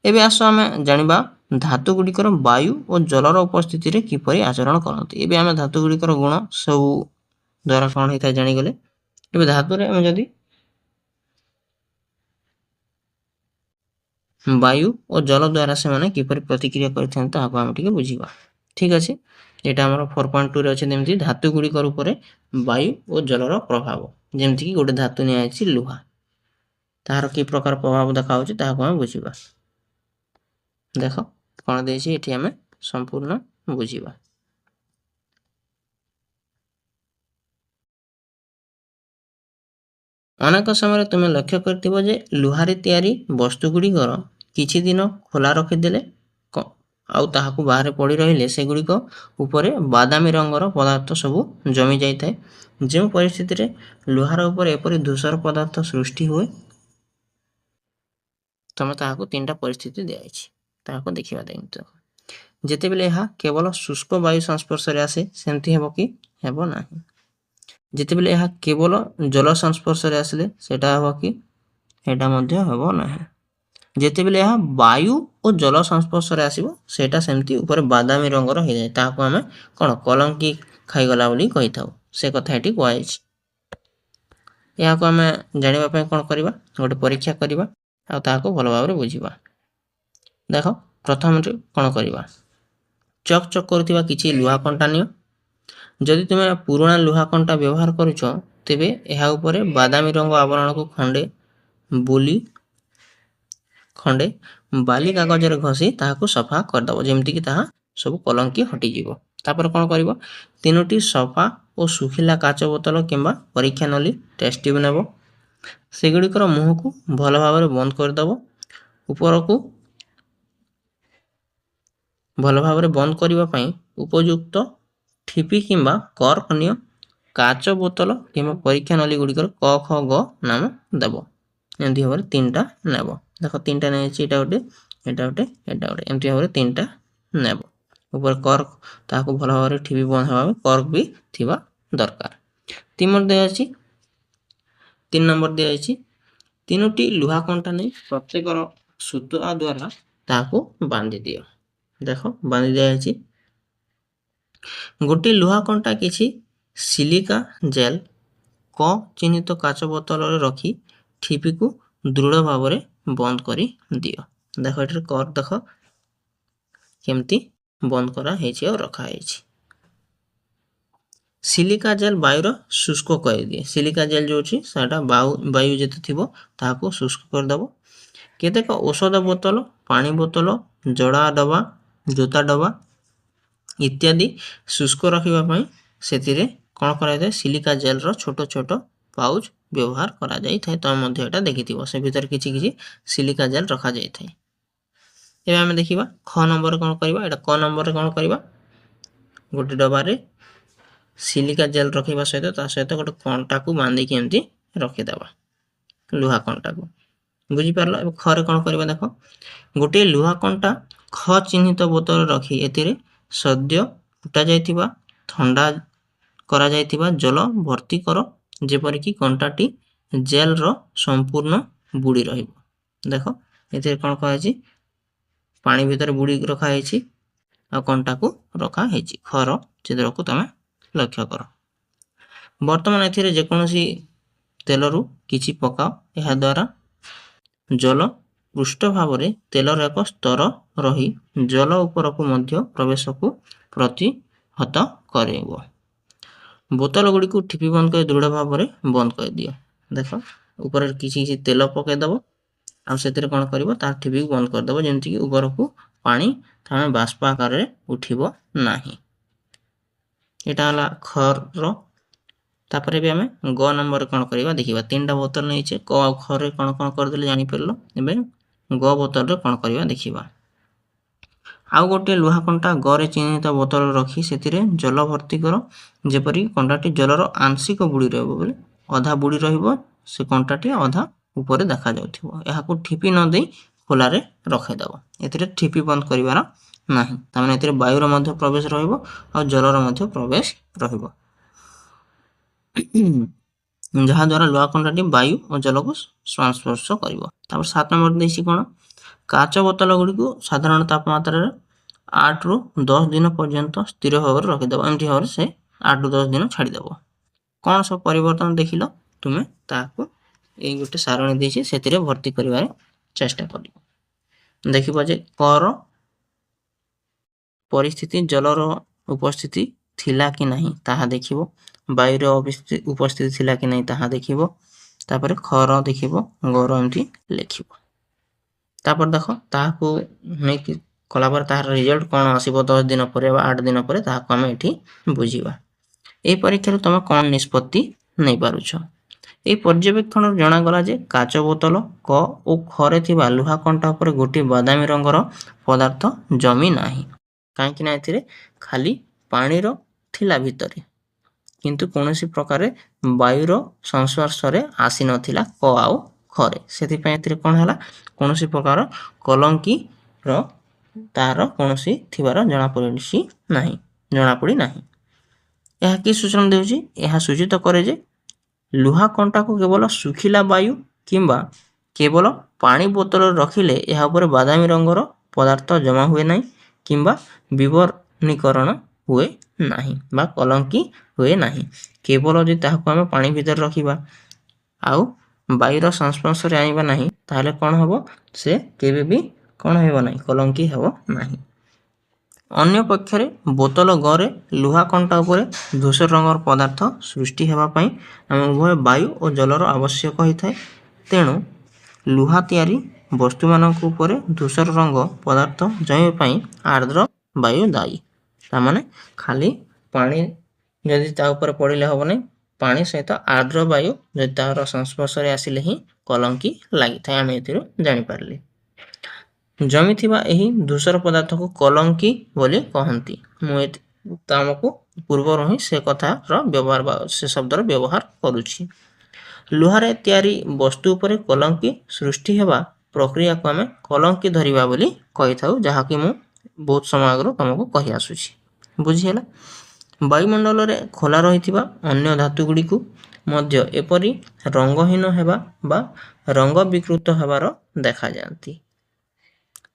एबे आस आमे जानिबा धातु गुड़िकर वायु और जलर उपस्थिति रे किपरि आचरण करते। एबे आमे धातु गुड़िकर गुण सब द्वारा कौन होता है जानीगले। एबे धातु रे आमे जदि वायु और जल द्वारा से माने किपरि प्रतिक्रिया करथन ताको आमे टिके बुझिबा। ठीक अछि, एटा हमर 4.2 रे अछि जेमति धातु गुड़िकर ऊपर वायु और जलर प्रभाव। जेमति कि गोटे धातु ने आछि लुहा, तार कि प्रकार प्रभाव देखा होछि ताको आमे बुझिबा। देखो कोन देछि एठी आमे संपूर्ण बुझिबा। अनेक समय तुम लक्ष्य करथिबो जे लुहारे तयारी वस्तु गुड़िकर किछि दिन खोला रखिदेले आउ ताहाकु बाहर पड़ी रहिले से गुड़िक ऊपर बादामी रंगर पदार्थ सबु जमी जाई थाए। जो परिस्थिति रे लुहार ऊपर एपरि धूसर पदार्थ सृष्टि हुए तमे ताहाकु तीनटा परिस्थिति दियाइछि, ताहाकु देखिबा देंतो। जेते बेले एहा केवल शुष्क वायु संस्पर्श रे आसे सेंति हेबो कि हेबो नाही। जेते बेले एहा केवल जल संस्पर्श रे आसले सेटा हेबो कि एटा मध्ये हेबो नाही। जेते बेले एहा वायु और जल संस्पर्श रे आसीबो सेटा सेमति ऊपर बादामी रंगर हे जाय, ताहाकु हमें कोन कलंकी खाई गला बोली कहिथाउ। से कथा एठी कोआइछि। याको हमें जानिबा पय कोन करिबा, गोटे परीक्षा करिबा आ ताहाकु भलो भाबरे बुझिबा। देखो प्रथम रे कोन करिबा, चक चक करथिबा किछि लुहा कंटा नियो। जदि तुमे पुराना लुहा कंटा व्यवहार करूछ तेबे एहा ऊपर बादामी रंग आवरण को खंडे बाली कागज रे घसी ताहाकु सफा कर दबो, जेमति कि ताहा सब कलंकी हटि जीवो। तापर कोन करिवो, तीनोटी सफा और सुखिला काच बोतल किंबा परीक्षा नली टेस्ट ट्यूब नेबो। सेगुड़िकर मुह को भल भाबरे बंद कर दबो। ऊपर को भल भाबरे बंद करिबा पई उपयुक्त ठिपी किंबा कर्क नियो। काच बोतल किंबा परीक्षा नली गुड़िकर क ख ग नाम देबो। एमती भाबरे तीनटा नेबो। देखो तीनटा नै अछि, एटा गोटे एटा गोटे एटा गोटे एमती भाबरे तीनटा नेबो। ऊपर कर्क ताको भल भाबरे ठिपी बंद हेबा कर्क भी थिबा दरकार। तीन नंबर दे अछि, तीनोटी लुहा कंटा नै प्रत्येकर सूता द्वारा ताको बांधी दियो। देखो बांधी दिया अछि। गोटे लुहा कंटा किछि सिलिका जेल क चिन्हित काच बोतल रे रखी ठिपी को दृढ़ भाबरे बंद करी दियो। देखो एटर कर देखो केमती बंद करा हेछि और रखा हेछि। सिलिका जेल वायु शुष्क कर दिए। सिलिका जेल जो अछि साटा वायु जेते थिबो ताको शुष्क कर दबो। केतेक औषध बोतल, पानी बोतल, जड़ा डबा, जोता डबा इत्यादि शुष्क रखिबा पई सेतिरे कोन करा जाय, सिलिका जेल रो छोटो छोटो पाउच व्यवहार करा जाय थाए। तो मध्ये एटा देखिथिबो से भीतर किछि किछि सिलिका जेल रखा जाय थाए। एबे हम देखिबा ख नंबर कोन करबा, एटा क नंबर रे कोन करबा, गोटे डबा रे सिलिका जेल रखिबा सहित ता सहित गोटे कंटा को बांधी के एमती रखि देबा, लुहा कंटा को। बुझी परलो। एबे ख रे कोन करबा, देखो गोटे लुहा कंटा ख चिन्हित बोतल रखी एतिरे सद्य फुटा जायतिबा ठंडा करा जायतिबा जल भर्ती करो, जेपरि कि कंटाटी जेल रो संपूर्ण बुडी रहिबो। देखो एतिरे कोन कहै छि, पानी भीतर बुडी रखा हेछि आ कंटा को रखा हेछि। ख रो चित्र को तमे लक्ष्य करो। वर्तमान एथिरे जे कोनोसी तेलरु किछि पकाओ, एहा द्वारा जल पृष्ठ भाबरे तेलर एक स्तर रही जल ऊपर को मध्य प्रवेश को प्रतिहत करेबो। बोतल गुडी को ठिपी बंद कर दृढ़ भाबरे बंद कर दियो। देखो ऊपर किछि किछि तेल पके दबो आ सेतिरे कोन करबो, तार ठिपी को बंद कर दबो, जेंति कि ऊपर को पानी थामे बाष्प आकार रे उठिबो नाही। एटा हला खर रो। तापरे भी हमें ग नंबर कोन करबा देखिबा। तीनटा बोतल नै छै, क आ ख रे कोन कोन कर देले जानि परलो। एबे ग बोतल रे कोन करबा देखिबा। आउ गोटे लुहा कंटा ग रे चिन्हित बोतल रखी सेतिरे जल भर्ती करो, जेपरि कंटाटी जलर आंशिक बुडी रहबो बोले आधा बुडी रहबो, से कंटाटी आधा ऊपर देखा जाउथिबो। एहा को ठिपी न देई खोला रे रखे दबो। एतिरे ठिपी बंद करिवार नाही, तामे एतिरे वायु रो मध्य प्रवेश रहबो आ जलर मध्य प्रवेश रहबो, जहा द्वारा लुहा कंटाटी वायु और जल को संस्पर्श करिवो। तापर 7 नंबर देछि कोन, କାଚ ବୋତଲ ଗୁଡ଼ିକୁ ସାଧାରଣ ତାପମାତ୍ରାରେ 8 ରୁ 10 ଦିନ ପର୍ଯ୍ୟନ୍ତ ସ୍ଥିର ଭାବରେ ରଖିଦେବ। ଏମିତି ଭାବରେ ସେ 8 ରୁ 10 ଦିନ ଛାଡ଼ିଦେବ। କ'ଣ ସବୁ ପରିବର୍ତ୍ତନ ଦେଖିଲ ତୁମେ ତାହାକୁ ଏଇ ଗୋଟେ ସାରଣୀ ଦେଇଛି ସେଥିରେ ଭର୍ତ୍ତି କରିବାରେ ଚେଷ୍ଟା କରିବ। ଦେଖିବ ଯେ କର ପରିସ୍ଥିତି ଜଳର ଉପସ୍ଥିତି ଥିଲା କି ନାହିଁ ତାହା ଦେଖିବ, ବାୟୁର ଉପସ୍ଥିତି ଥିଲା କି ନାହିଁ ତାହା ଦେଖିବ, ତାପରେ ଖର ଦେଖିବ, ଗର ଏମିତି ଲେଖିବ। ତାପରେ ଦେଖ ତାହାକୁ ନେଇକି କଲାପରେ ତାହାର ରିଜଲ୍ଟ କ'ଣ ଆସିବ 10 ଦିନ ପରେ ବା 8 ଦିନ ପରେ ତାହାକୁ ଆମେ ଏଠି ବୁଝିବା। এই ପରୀକ୍ଷାରୁ ତୁମେ କ'ଣ ନିଷ୍ପତ୍ତି ନେଇପାରୁଛ? এই ପର୍ଯ୍ୟବେକ୍ଷଣରୁ ଜଣାଗଲା ଯେ କାଚ ବୋତଲ କ ଓ ଖରେ ଥିବା ଲୁହା କଣ୍ଟା ଉପରେ ଗୋଟିଏ ବାଦାମୀ ରଙ୍ଗର ପଦାର୍ଥ ଜମି ନାହିଁ। କାହିଁକି ନା ଏଥିରେ ଖାଲି ପାଣିର ଥିଲା ଭିତରେ, କିନ୍ତୁ କୌଣସି ପ୍ରକାର ବାୟୁର ସଂସ୍ପର୍ଶରେ ଆସିନଥିଲା କ ଆଉ ଖରେ। ସେଥିପାଇଁ ଏଥିରେ କ'ଣ ହେଲା, କୌଣସି ପ୍ରକାର କଲଙ୍କିର ତାହାର କୌଣସି ଥିବାର ଜଣାପଡ଼ି ନାହିଁ। ଏହା କି ସୂଚନା ଦେଉଛି? ଏହା ସୂଚିତ କରେ ଯେ ଲୁହା କଣ୍ଟାକୁ କେବଳ ଶୁଖିଲା ବାୟୁ କିମ୍ବା କେବଳ ପାଣି ବୋତଲରେ ରଖିଲେ ଏହା ଉପରେ ବାଦାମୀ ରଙ୍ଗର ପଦାର୍ଥ ଜମା ହୁଏ ନାହିଁ କିମ୍ବା ବିବର୍ଣ୍ଣୀକରଣ ହୁଏ ନାହିଁ ବା କଲଙ୍କି ହୁଏ ନାହିଁ। କେବଳ ଯଦି ତାହାକୁ ଆମେ ପାଣି ଭିତରେ ରଖିବା ଆଉ ବାୟୁର ସଂସ୍ପର୍ଶରେ ଆଣିବା ନାହିଁ ତାହେଲେ କ'ଣ ହେବ, ସେ କେବେ ବି କ'ଣ ହେବ ନାହିଁ, କଲଙ୍କି ହେବ ନାହିଁ। ଅନ୍ୟ ପକ୍ଷରେ ବୋତଲ ଗରେ ଲୁହା କଣ୍ଟା ଉପରେ ଧୂସର ରଙ୍ଗର ପଦାର୍ଥ ସୃଷ୍ଟି ହେବା ପାଇଁ ଆମେ ଉଭୟ ବାୟୁ ଓ ଜଳର ଆବଶ୍ୟକ ହୋଇଥାଏ। ତେଣୁ ଲୁହା ତିଆରି ବସ୍ତୁମାନଙ୍କ ଉପରେ ଧୂସର ରଙ୍ଗ ପଦାର୍ଥ ଜମିବା ପାଇଁ ଆର୍ଦ୍ର ବାୟୁ ଦାୟୀ। ତାମାନେ ଖାଲି ପାଣି ଯଦି ତା ଉପରେ ପଡ଼ିଲେ ହେବ ନାହିଁ, ପାଣି ସହିତ ଆର୍ଦ୍ର ବାୟୁ ଯଦି ତାହାର ସଂସ୍ପର୍ଶରେ ଆସିଲେ ହିଁ କଲଙ୍କି ଲାଗିଥାଏ, ଆମେ ଏଥିରୁ ଜାଣିପାରିଲେ। ଜମିଥିବା ଏହି ଧୂସର ପଦାର୍ଥକୁ କଲଙ୍କି ବୋଲି କହନ୍ତି। ମୁଁ ଆମକୁ ପୂର୍ବରୁ ହିଁ ସେ କଥାର ବ୍ୟବହାର ବା ସେ ଶବ୍ଦର ବ୍ୟବହାର କରୁଛି। ଲୁହାରେ ତିଆରି ବସ୍ତୁ ଉପରେ କଲଙ୍କି ସୃଷ୍ଟି ହେବା ପ୍ରକ୍ରିୟାକୁ ଆମେ କଲଙ୍କି ଧରିବା ବୋଲି କହିଥାଉ, ଯାହାକି ମୁଁ ବହୁତ ସମୟ ଆଗରୁ ତୁମକୁ କହି ଆସୁଛି। ବୁଝିହେଲା? ବାୟୁମଣ୍ଡଳରେ ଖୋଲା ରହିଥିବା ଅନ୍ୟ ଧାତୁଗୁଡ଼ିକୁ ମଧ୍ୟ ଏପରି ରଙ୍ଗହୀନ ହେବା ବା ରଙ୍ଗ ବିକୃତ ହେବାର ଦେଖାଯାଆନ୍ତି।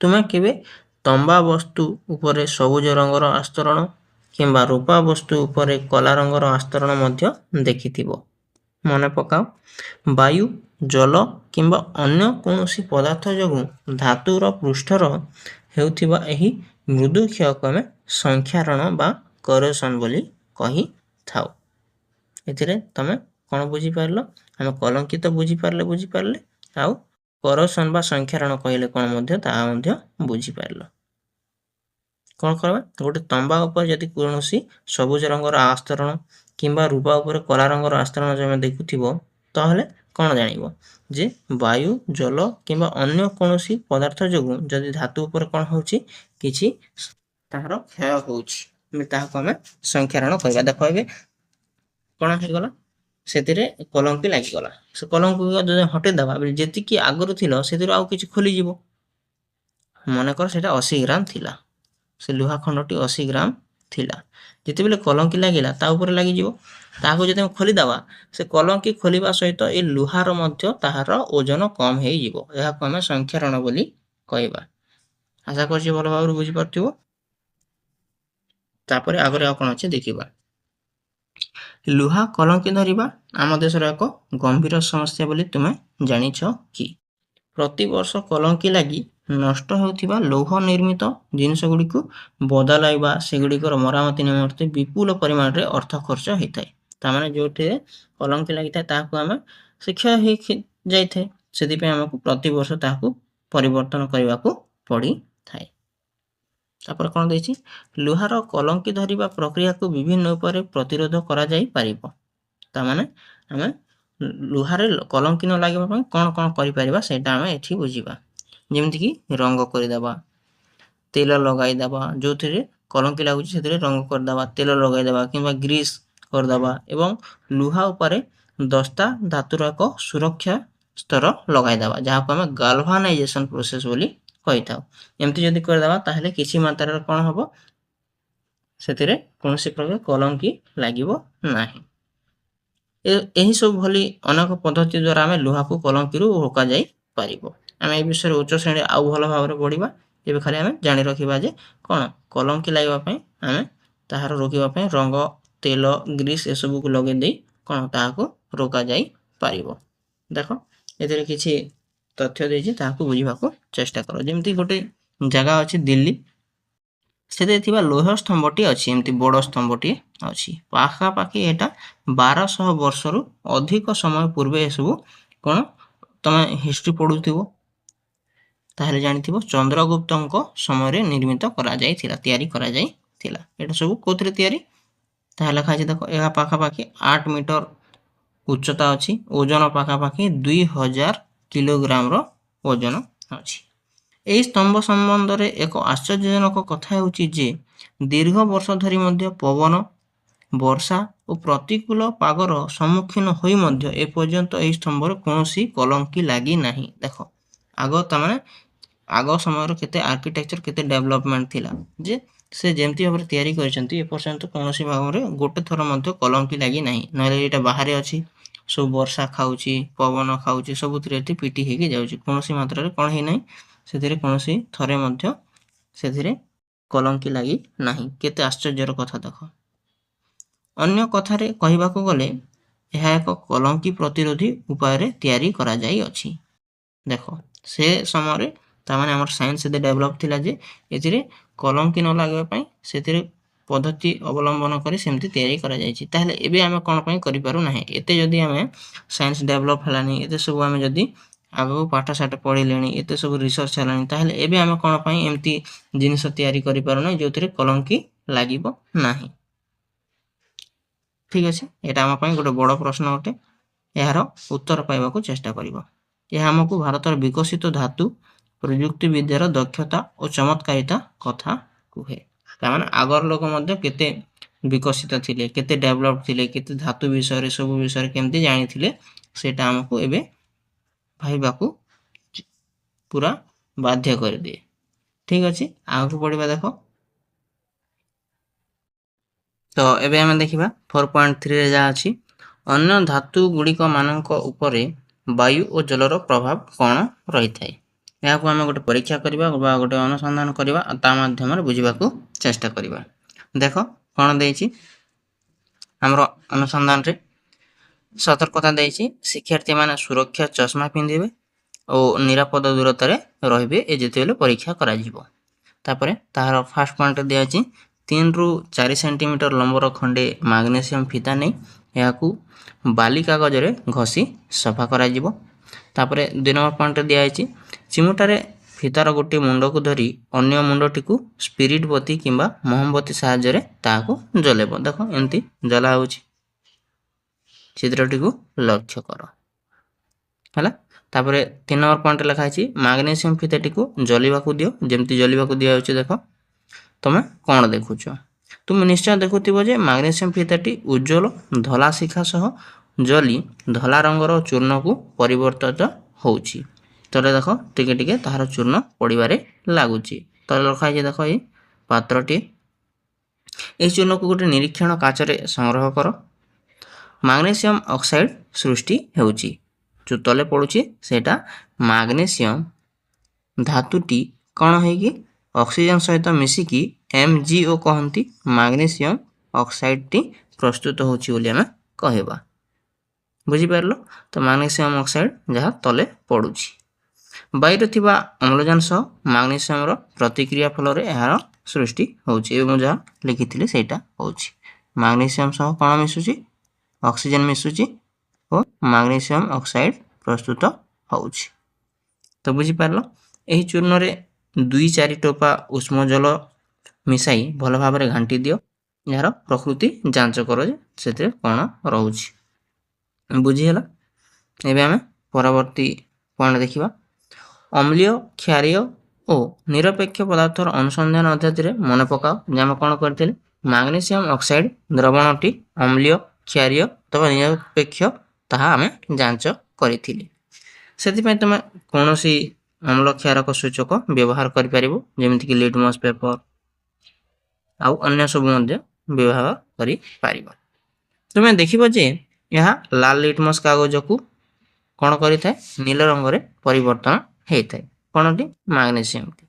ତୁମେ କେବେ ତମ୍ବା ବସ୍ତୁ ଉପରେ ସବୁଜ ରଙ୍ଗର ଆସ୍ତରଣ କିମ୍ବା ରୂପା ବସ୍ତୁ ଉପରେ କଳା ରଙ୍ଗର ଆସ୍ତରଣ ମଧ୍ୟ ଦେଖିଥିବ। ମନେ ପକାଅ, ବାୟୁ, ଜଳ କିମ୍ବା ଅନ୍ୟ କୌଣସି ପଦାର୍ଥ ଯୋଗୁଁ ଧାତୁର ପୃଷ୍ଠର ହେଉଥିବା ଏହି ମୃଦୁ କ୍ଷୟକୁ ଆମେ ସଂକ୍ଷାରଣ ବା କରୋସନ୍ ବୋଲି କହିଥାଉ। ଏଥିରେ ତମେ କ'ଣ ବୁଝିପାରିଲ? ଆମେ କଲଙ୍କିତ ବୁଝିପାରିଲେ ଆଉ କରୋସନ୍ ବା ସଂକ୍ଷାରଣ କହିଲେ କ'ଣ ମଧ୍ୟ ତାହା ମଧ୍ୟ ବୁଝିପାରିଲ। କ'ଣ କରିବା, ଗୋଟେ ତମ୍ବା ଉପରେ ଯଦି କୌଣସି ସବୁଜ ରଙ୍ଗର ଆସ୍ତରଣ କିମ୍ବା ରୂପା ଉପରେ କଳା ରଙ୍ଗର ଆସ୍ତରଣ ତମେ ଦେଖୁଥିବ ତାହେଲେ କ'ଣ ଜାଣିବ ଯେ ବାୟୁ, ଜଳ କିମ୍ବା ଅନ୍ୟ କୌଣସି ପଦାର୍ଥ ଯୋଗୁଁ ଯଦି ଧାତୁ ଉପରେ କ'ଣ ହେଉଛି, କିଛି ତାହାର କ୍ଷୟ ହେଉଛି, ତାହାକୁ ଆମେ ସଂକ୍ଷାରଣ କରିବା। ଦେଖ ଏବେ କ'ଣ ହେଇଗଲା, ସେଥିରେ କଲଙ୍କି ଲାଗିଗଲା। ସେ କଲଙ୍କି ଯଦି ହଟେଇ ଦେବା ଯେତିକି ଆଗରୁ ଥିଲା ସେଥିରୁ ଆଉ କିଛି ଖୋଲିଯିବ। ମନେକର ସେଇଟା 80 ଗ୍ରାମ ଥିଲା, ସେ ଲୁହା ଖଣ୍ଡଟି 80 ଗ୍ରାମ ଥିଲା, ଯେତେବେଳେ କଲଙ୍କି ଲାଗିଲା ତା ଉପରେ ଲାଗିଯିବ। ତାହାକୁ ଯଦି ଆମେ ଖୋଲିଦେବା, ସେ କଲଙ୍କି ଖୋଲିବା ସହିତ ଏ ଲୁହାର ମଧ୍ୟ ତାହାର ଓଜନ କମ୍ ହେଇଯିବ। ଏହାକୁ ଆମେ ସଂକ୍ଷାରଣ ବୋଲି କହିବା। ଆଶା କରୁଛି ଭଲ ଭାବରେ ବୁଝିପାରୁଥିବ। ତାପରେ ଆଗରେ ଆଉ କ'ଣ ଅଛି ଦେଖିବା। ଲୁହା କଲଙ୍କି ଧରିବା ଆମ ଦେଶର ଏକ ଗମ୍ଭୀର ସମସ୍ୟା ବୋଲି ତୁମେ ଜାଣିଛ କି? ପ୍ରତିବର୍ଷ କଲଙ୍କି ଲାଗି ନଷ୍ଟ ହେଉଥିବା ଲୌହ ନିର୍ମିତ ଜିନିଷଗୁଡ଼ିକୁ ବଦଳାଇବା, ସେଗୁଡ଼ିକର ମରାମତି ନିମନ୍ତେ ବିପୁଳ ପରିମାଣରେ ଅର୍ଥ ଖର୍ଚ୍ଚ ହୋଇଥାଏ। ତାମାନେ ଯେଉଁଥିରେ କଲଙ୍କି ଲାଗିଥାଏ ତାହାକୁ ଆମେ ସେ କ୍ଷୟ ହୋଇଯାଇଥାଏ, ସେଥିପାଇଁ ଆମକୁ ପ୍ରତିବର୍ଷ ତାହାକୁ ପରିବର୍ତ୍ତନ କରିବାକୁ ପଡ଼ିଥାଏ। ତାପରେ କ'ଣ ଦେଇଛି, ଲୁହାର କଲଙ୍କି ଧରିବା ପ୍ରକ୍ରିୟାକୁ ବିଭିନ୍ନ ଉପାୟରେ ପ୍ରତିରୋଧ କରାଯାଇପାରିବ। ତାମାନେ ଆମେ ଲୁହାରେ କଲଙ୍କି ନ ଲାଗିବା ପାଇଁ କ'ଣ କ'ଣ କରିପାରିବା ସେଇଟା ଆମେ ଏଠି ବୁଝିବା। ଯେମିତିକି ରଙ୍ଗ କରିଦେବା, ତେଲ ଲଗାଇଦେବା, ଯେଉଁଥିରେ କଲଙ୍କି ଲାଗୁଛି ସେଥିରେ ରଙ୍ଗ କରିଦେବା, ତେଲ ଲଗାଇଦେବା କିମ୍ବା ଗ୍ରୀସ୍ କରିଦେବା ଏବଂ ଲୁହା ଉପରେ ଦସ୍ତା ଧାତୁର ଏକ ସୁରକ୍ଷା ସ୍ତର ଲଗାଇଦେବା, ଯାହାକୁ ଆମେ ଗାଲଭାନାଇଜେସନ୍ ପ୍ରୋସେସ୍ ବୋଲି କହିଥାଉ। ଏମିତି ଯଦି କରିଦେବା ତାହେଲେ କିଛି ମାତ୍ରାରେ କ'ଣ ହେବ, ସେଥିରେ କୌଣସି ପ୍ରକାର କଲଙ୍କି ଲାଗିବ ନାହିଁ। ଏହିସବୁ ଭଳି ଅନେକ ପଦ୍ଧତି ଦ୍ୱାରା ଆମେ ଲୁହାକୁ କଲଙ୍କିରୁ ରୋକାଯାଇପାରିବ। आम ए विषय उच्च श्रेणी आउ भल भाव पढ़ा ये खाली आम जाणी रखा जे कौन कलंकी लगापी आम ताहार रोकवाई रंग तेल ग्रीस एसबू को लगे कौन ताकू रोक जाई पारिबो। देख ए किसी तथ्य देछि ताकू बुझा चेष्टा कर। जमी गोटे जगह अच्छी दिल्ली से लोह स्तंभटी अच्छी एमती बड़ स्तंभटी अच्छी पाखापाखि यहाँ 1200 वर्ष रु अधिक समय पूर्व एसबू कौन तुम हिस्ट्री पढ़ुथिबो ताहले जानिथिबो चंद्रगुप्त समय निर्मित करा जायथिला तयारी करा जायथिला। एटा सब कोथरे तयारी ताहा लिखा अछि देखो एहा पाखापाखि 8 मीटर उच्चता अच्छी ओजन पाखापाखि 2000 किलोग्राम रो ओजन अच्छी। यही स्तंभ संबंध में एक आश्चर्यजनक कथा होची जे दीर्घ वर्ष धरी मध्य पवन वर्षा और प्रतिकूल पागर सम्मुखीन होई मध्य ए पर्यंत एही स्तंभ रे कोनोसी कलंकी लागी नाही। देखो आगो तमाने आगो समय केते आर्किटेक्चर केते डेवलपमेंट थिला जे से जेमती भाबरे तयारी करिसंती ए पर्यंत कोनोसी भाबरे गोटे थर मध्य कलंकी लागी नाही। नले एटा बाहरे अछि सब वर्षा खाउची पवन खाउची सबुतरे एटी पीटी हेकी जाउची कोनोसी मात्रा रे कोन हे नाही से कौन थरे मध्य से कलंकी लगी ना। केते आश्चर्यर कथा देख। अन्य कथारे कहबाकू गले यह एक कलंकी प्रतिरोधी उपाय रे तैयारी करा जाई अछि। देख से समय तामाने हमर साइंस से डेवलप थिला जे एथिरे कलंकी न लागबा पई सेथिरे पद्धति अवलंबन करी सेमती तैयारी करा जायछि। ताहले एबे आमे कोन पई करि पारु नाही एते जदी आमे साइंस डेवलप हलानी एते सब आमे जदी आगो पाठशाठ पढ़िले एत सब रिसर्च है ताहले एबे आमे कोन पई एमती जिनिस तैयारी करि पारु नै जोथिरे कलंकी लागिबो नाही। ठीक अछि एटा आम पई गोटे बड़ प्रश्न अटे यार उत्तर पाइबा को चेष्टा करिबो। यह हमकु भारतर विकसित धातु प्रयुक्ति विद्यार दक्षता और चमत्कारिता कथा कुहे। तामाने आगर लोक मध्ये केते विकसित थिले केते डेवलप थिले केते धातु विषय रे सब विषय केमती जानि थिले सेटा हमकु एबे भाईबाकू पूरा बाध्य कर दिए। ठीक अच्छे आगू पढ़ा देख। तो एबे हमें देखिबा 4.3 रे जा अछि अन्य धातु गुड़िक मानक उपरे वायु और जलर प्रभाव कौन रही थाए। या को हमें गोटे परीक्षा करबा बा गोटे अनुसंधान करबा ता माध्यम रे बुझिबाकू चेष्टा करबा। देखो कौन देछि हमरो अनुसंधान रे सतर्कता देछि शिक्षार्थी माने सुरक्षा चश्मा पिंधिबे और निरापद दूरता रे रहिबे ए जेतेले परीक्षा करा जिवो। तापरे ताहार फर्स्ट पॉइंट दिया अछि 3 रु 4 सेंटीमीटर लंबर खंडे मैग्नीशियम फीता नै याकू बाली कागज रे घसी सफा करा जिवो। तापरे 2 नंबर पॉइंट दिया अछि चिमुटा रे फीतार गोटे मुंड को धरी अन्य मुंडटी को स्पिरिट बत्ती किंबा मोमबत्ती सहायता रे ताकू जलेबो। देखो एंती जला होछि चित्रटी को लक्ष्य करो हला। तापरे 3 नंबर पॉइंट लिखा अछि मैग्नीशियम फीताटी को जलिबा को दियो जेमती जलिबा को दिया होछि। देखो तमे कोन देखुछो तुम निश्चय देखुथिबो जे मैग्नीशियम फीताटी उज्जवल धला शिखा सह जली धला रंगर चूर्ण को परिवर्तित होउछि। तले देखो टिके टिके ताहार चूर्ण पडिबारे लागुछि। तले लिखा अछि देखो ए पात्रटी ए चूर्ण को गोटे निरीक्षण काचरे संग्रह करो मैग्नीशियम ऑक्साइड सृष्टि हेउछि। जो तले पडुछि सेटा मैग्नीशियम धातुटी कौन है कि ऑक्सीजन सहित मिसिकी MgO कहंती मैग्नीशियम ऑक्साइड टी प्रस्तुत होछि बोली हमें कहबा। बुझी पारलो तो मैग्नीशियम ऑक्साइड जहा तले पडुछि बाहिर थिबा अम्लजान सह मैग्नीशियम रो प्रतिक्रिया फल रे एहार सृष्टि होछि। ए जहा लिखिथिले सेटा होछि मैग्नीशियम सह कोन मिसुछि ऑक्सीजन मिसुछि और मैग्नीशियम ऑक्साइड प्रस्तुत होछि। तो बुझी पारलो एही चूर्ण रे 2-4 टोपा उष्म जल मिसाई भल भाव रे घांटी दियो यार प्रकृति जांच करो जे सेते कोन रहउछि। बुझी हला एबे हमें परवर्ती पॉइंट देखिबा अम्लीय क्षारीय और निरपेक्ष पदार्थर अनुसंधान अध्याय रे मन पकाओ जे हम कोन करथिले मैग्नीशियम ऑक्साइड द्रवणटी अम्लीय क्षारीय अथवा निरपेक्ष ताहा हमें जांच करिथिले। सेति पय तमे कोनोसी अम्ल क्षारक सूचक व्यवहार करि परिबो जेमिति कि लिटमस पेपर आउ अन्य सब मध्ये व्यवहार करि परिबो। तमे देखिबो जे यहा लाल लिटमस कागज को कोन करि थाए नील रंग रे परिवर्तन ହେଇଥାଏ କ'ଣଟି ମାଗ୍ନେସିୟମଟି।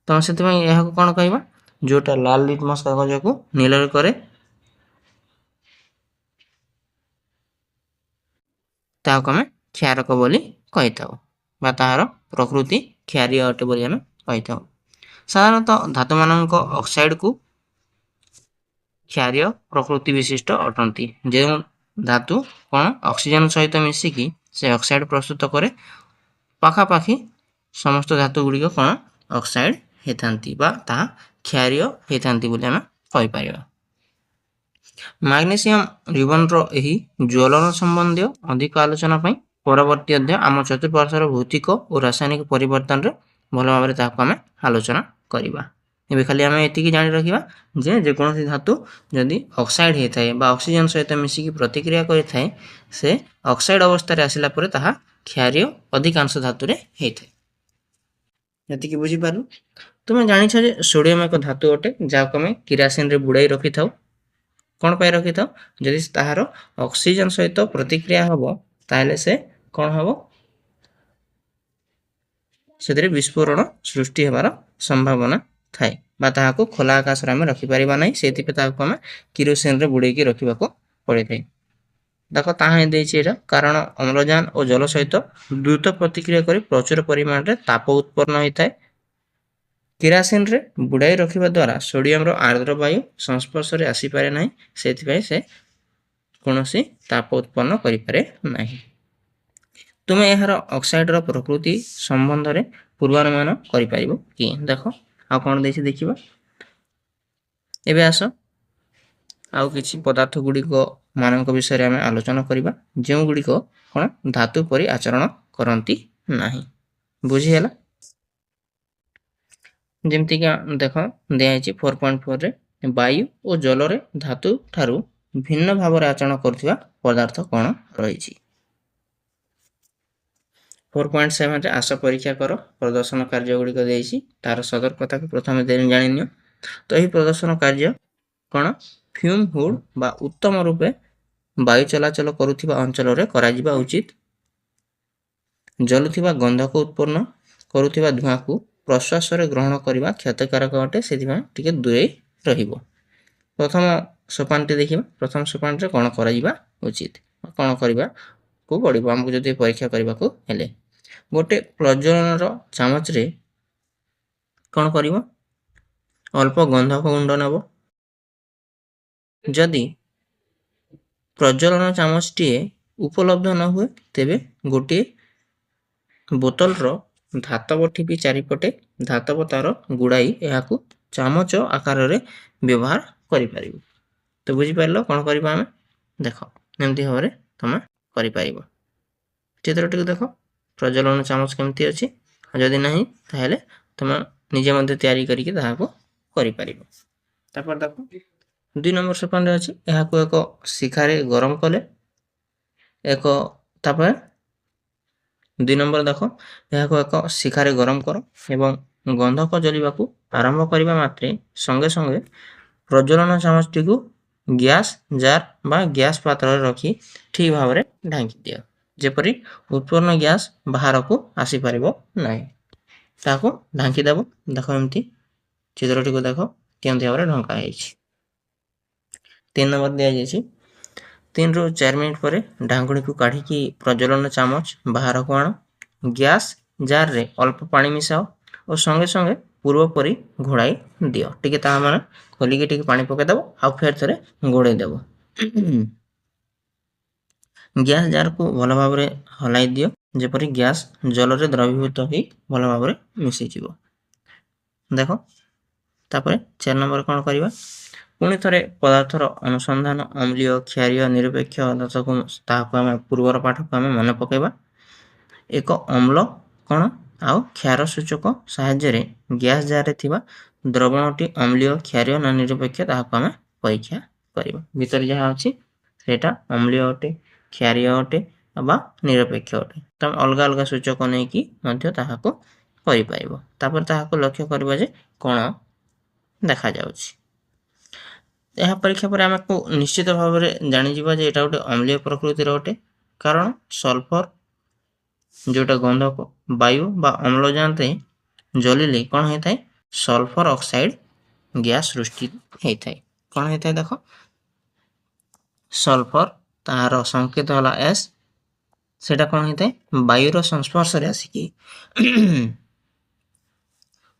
ତେଣୁ ସେଥିପାଇଁ ଏହାକୁ କ'ଣ କହିବା, ଯେଉଁଟା ଲାଲ ଲିଟମସ୍ କାଗଜକୁ ନୀଳରେ କରେ ତାହାକୁ ଆମେ କ୍ଷାରକ ବୋଲି କହିଥାଉ ବା ତାହାର ପ୍ରକୃତି କ୍ଷାରୀୟ ଅଟେ ବୋଲି ଆମେ କହିଥାଉ। ସାଧାରଣତଃ ଧାତୁମାନଙ୍କ ଅକ୍ସାଇଡ଼କୁ କ୍ଷାରୀୟ ପ୍ରକୃତି ବିଶିଷ୍ଟ ଅଟନ୍ତି। ଯେଉଁ ଧାତୁ କ'ଣ ଅକ୍ସିଜେନ ସହିତ ମିଶିକି ସେ ଅକ୍ସାଇଡ଼ ପ୍ରସ୍ତୁତ କରେ, ପାଖାପାଖି ସମସ୍ତ ଧାତୁ ଗୁଡ଼ିକ କ'ଣ ଅକ୍ସାଇଡ଼ ହେଇଥାନ୍ତି ବା ତାହା କ୍ଷାରୀୟ ହେଇଥାନ୍ତି ବୋଲି ଆମେ କହିପାରିବା। ମାଗ୍ନେସିୟମ ରିବନର ଏହି ଜ୍ୱଳନ ସମ୍ବନ୍ଧୀୟ ଅଧିକ ଆଲୋଚନା ପାଇଁ ପରବର୍ତ୍ତୀ ଅଧ୍ୟାୟ ଆମ ଚତୁଃପାର୍ଶ୍ୱର ଭୌତିକ ଓ ରାସାୟନିକ ପରିବର୍ତ୍ତନରେ ଭଲ ଭାବରେ ତାହାକୁ ଆମେ ଆଲୋଚନା କରିବା। ଏବେ ଖାଲି ଆମେ ଏତିକି ଜାଣି ରଖିବା ଯେ ଯେକୌଣସି ଧାତୁ ଯଦି ଅକ୍ସାଇଡ଼ ହେଇଥାଏ ବା ଅକ୍ସିଜେନ ସହିତ ମିଶିକି ପ୍ରତିକ୍ରିୟା କରିଥାଏ, ସେ ଅକ୍ସାଇଡ଼ ଅବସ୍ଥାରେ ଆସିଲା ପରେ ତାହା କ୍ଷାରୀୟ ଅଧିକାଂଶ ଧାତୁରେ ହେଇଥାଏ। ଏତିକି ବୁଝିପାରିଲୁ। ତୁମେ ଜାଣିଛ ଯେ ସୋଡ଼ିୟମ ଏକ ଧାତୁ ଅଟେ ଯାହାକୁ ଆମେ କିରାସିନରେ ବୁଡ଼ାଇ ରଖିଥାଉ। କ'ଣ ପାଇଁ ରଖିଥାଉ? ଯଦି ତାହାର ଅକ୍ସିଜେନ ସହିତ ପ୍ରତିକ୍ରିୟା ହେବ ତାହେଲେ ସେ କ'ଣ ହେବ, ସେଥିରେ ବିସ୍ଫୋରଣ ସୃଷ୍ଟି ହେବାର ସମ୍ଭାବନା ଥାଏ ବା ତାହାକୁ ଖୋଲା ଆକାଶରେ ଆମେ ରଖିପାରିବା ନାହିଁ। ସେଥିପାଇଁ ତାହାକୁ ଆମେ କିରୋସିନରେ ବୁଡ଼େଇକି ରଖିବାକୁ ପଡ଼ିଥାଏ। ଦେଖ ତାହା ହିଁ ଦେଇଛି ଏଇଟା, କାରଣ ଅମ୍ଳଜାନ ଓ ଜଳ ସହିତ ଦ୍ରୁତ ପ୍ରତିକ୍ରିୟା କରି ପ୍ରଚୁର ପରିମାଣରେ ତାପ ଉତ୍ପନ୍ନ ହୋଇଥାଏ। କିରାସିନରେ ବୁଡ଼ାଇ ରଖିବା ଦ୍ୱାରା ସୋଡ଼ିୟମର ଆର୍ଦ୍ର ବାୟୁ ସଂସ୍ପର୍ଶରେ ଆସିପାରେ ନାହିଁ, ସେଥିପାଇଁ ସେ କୌଣସି ତାପ ଉତ୍ପନ୍ନ କରିପାରେ ନାହିଁ। ତୁମେ ଏହାର ଅକ୍ସାଇଡ଼ର ପ୍ରକୃତି ସମ୍ବନ୍ଧରେ ପୂର୍ବାନୁମାନ କରିପାରିବ କି? ଦେଖ ଆଉ କ'ଣ ଦେଇଛି ଦେଖିବା। ଏବେ ଆସ ଆଉ କିଛି ପଦାର୍ଥ ଗୁଡ଼ିକ ମାନଙ୍କ ବିଷୟରେ ଆମେ ଆଲୋଚନା କରିବା, ଯେଉଁଗୁଡ଼ିକ କ'ଣ ଧାତୁ ପରି ଆଚରଣ କରନ୍ତି ନାହିଁ। ବୁଝିହେଲା? ଯେମିତିକି ଦେଖ ଦିଆଯାଇଛି 4.4ରେ ବାୟୁ ଓ ଜଳରେ ଧାତୁ ଠାରୁ ଭିନ୍ନ ଭାବରେ ଆଚରଣ କରୁଥିବା ପଦାର୍ଥ କ'ଣ ରହିଛି। 4.7ରେ ଆସ ପରୀକ୍ଷା କର ପ୍ରଦର୍ଶନ କାର୍ଯ୍ୟ ଗୁଡ଼ିକ ଦେଇଛି, ତାର ସତର୍କତାକୁ ପ୍ରଥମେ ଜାଣିନିଅ। ତ ଏହି ପ୍ରଦର୍ଶନ କାର୍ଯ୍ୟ କ'ଣ ଫ୍ୟୁମ୍ ହୁଡ୍ ବା ଉତ୍ତମ ରୂପେ ବାୟୁ ଚଳାଚଳ କରୁଥିବା ଅଞ୍ଚଳରେ କରାଯିବା ଉଚିତ। ଜଳୁଥିବା ଗନ୍ଧକ ଉତ୍ପନ୍ନ କରୁଥିବା ଧୂଆଁକୁ ପ୍ରଶ୍ୱାସରେ ଗ୍ରହଣ କରିବା କ୍ଷତିକାରକ ଅଟେ, ସେଥିପାଇଁ ଟିକେ ଦୂରେଇ ରହିବ। ପ୍ରଥମ ସୋପାନଟି ଦେଖିବା। ପ୍ରଥମ ସୋପାନରେ କ'ଣ କରାଯିବା ଉଚିତ, କ'ଣ କରିବାକୁ ପଡ଼ିବ ଆମକୁ ଯଦି ପରୀକ୍ଷା କରିବାକୁ ହେଲେ। ଗୋଟେ ପ୍ରଜ୍ୱଳନର ଚାମଚରେ କ'ଣ କରିବ, ଅଳ୍ପ ଗନ୍ଧକ ଗୁଣ୍ଡ ନେବ। ଯଦି ପ୍ରଜ୍ୱଳନ ଚାମଚଟିଏ ଉପଲବ୍ଧ ନ ହୁଏ ତେବେ ଗୋଟିଏ ବୋତଲର ଧାତବ ଠିପି ଚାରିପଟେ ଧାତବ ତାର ଗୁଡ଼ାଇ ଏହାକୁ ଚାମଚ ଆକାରରେ ବ୍ୟବହାର କରିପାରିବ। ତ ବୁଝିପାରିଲ କ'ଣ କରିବା ଆମେ? ଦେଖ ଏମିତି ଭାବରେ ତୁମେ କରିପାରିବ। ଚିତ୍ରଟିକୁ ଦେଖ, ପ୍ରଜ୍ୱଳନ ଚାମଚ କେମିତି ଅଛି, ଯଦି ନାହିଁ ତାହେଲେ ତୁମେ ନିଜେ ମଧ୍ୟ ତିଆରି କରିକି ତାହାକୁ କରିପାରିବ। ତାପରେ ଦେଖ 2 ନମ୍ବର ସୋପାନରେ ଅଛି, ଏହାକୁ ଏକ ଶିଖାରେ ଗରମ କଲେ ତାପରେ 2 ନମ୍ବର ଦେଖ, ଏହାକୁ ଏକ ଶିଖାରେ ଗରମ କର ଏବଂ ଗନ୍ଧକ ଜଳିବାକୁ ଆରମ୍ଭ କରିବା ମାତ୍ରେ ସଙ୍ଗେ ସଙ୍ଗେ ପ୍ରଜ୍ୱଳନ ଚାମଚଟିକୁ ଗ୍ୟାସ୍ ଜାର୍ ବା ଗ୍ୟାସ୍ ପାତ୍ରରେ ରଖି ଠିକ୍ ଭାବରେ ଢାଙ୍କି ଦିଅ, ଯେପରି ଉତ୍ପନ୍ନ ଗ୍ୟାସ୍ ବାହାରକୁ ଆସିପାରିବ ନାହିଁ। ତାହାକୁ ଢାଙ୍କି ଦେବ। ଦେଖ ଏମିତି ଚିତ୍ରଟିକୁ ଦେଖ କେମିତି ଭାବରେ ଢଙ୍କା ହେଇଛି। 3 ନମ୍ବର ଦିଆଯାଇଛି, 3ରୁ 4 ମିନିଟ୍ ପରେ ଢାଙ୍କୁଣୀକୁ କାଢ଼ିକି ପ୍ରଜ୍ୱଳନ ଚାମଚ ବାହାରକୁ ଆଣ। ଗ୍ୟାସ୍ ଜାର୍ରେ ଅଳ୍ପ ପାଣି ମିଶାଅ ଓ ସଙ୍ଗେ ସଙ୍ଗେ ପୂର୍ବ ପରି ଘୋଡ଼ାଇ ଦିଅ। ଟିକେ ତାହା ମାନେ ଖୋଲିକି ଟିକେ ପାଣି ପକାଇଦେବ ଆଉ ଫେର ଥରେ ଘୋଡ଼େଇ ଦେବ। ଗ୍ୟାସ୍ ଜାର୍କୁ ଭଲ ଭାବରେ ହଲାଇ ଦିଅ, ଯେପରି ଗ୍ୟାସ୍ ଜଳରେ ଦ୍ରବୀଭୂତ ହୋଇ ଭଲ ଭାବରେ ମିଶିଯିବ। ଦେଖ ତାପରେ 4 ନମ୍ବର କ'ଣ କରିବା, ପୁଣି ଥରେ ପଦାର୍ଥର ଅନୁସନ୍ଧାନ ଅମ୍ଳୀୟ କ୍ଷାରୀୟ ନିରପେକ୍ଷ ତାହାକୁ ଆମେ ପୂର୍ବର ପାଠକୁ ଆମେ ମନେ ପକାଇବା। ଏକ ଅମ୍ଳ କ'ଣ ଆଉ କ୍ଷାର ସୂଚକ ସାହାଯ୍ୟରେ ଗ୍ୟାସ୍ ଜାର୍ରେ ଥିବା ଦ୍ରବଣଟି ଅମ୍ଳୀୟ କ୍ଷାରୀୟ ନା ନିରପେକ୍ଷ ତାହାକୁ ଆମେ ପରୀକ୍ଷା କରିବା। ଭିତରେ ଯାହା ଅଛି ସେଇଟା ଅମ୍ଳୀୟ ଅଟେ, କ୍ଷାରୀୟ ଅଟେ ବା ନିରପେକ୍ଷ ଅଟେ। ତମେ ଅଲଗା ଅଲଗା ସୂଚକ ନେଇକି ମଧ୍ୟ ତାହାକୁ କରିପାରିବ। ତାପରେ ତାହାକୁ ଲକ୍ଷ୍ୟ କରିବା ଯେ କ'ଣ ଦେଖାଯାଉଛି। ଏହା ପରୀକ୍ଷା ପରେ ଆମକୁ ନିଶ୍ଚିତ ଭାବରେ ଜାଣିଯିବା ଯେ ଏଇଟା ଗୋଟେ ଅମ୍ଳୀୟ ପ୍ରକୃତିର ଅଟେ, କାରଣ ସଲଫର जोटा गंधक वायु बा अम्लजान जलिले कौन होता है सल्फर ऑक्साइड गैस सृष्टि होता है। कौन होता है देख सल्फर तार संकेत है एस सेटा कौन होता है वायुर संस्पर्श आसिकी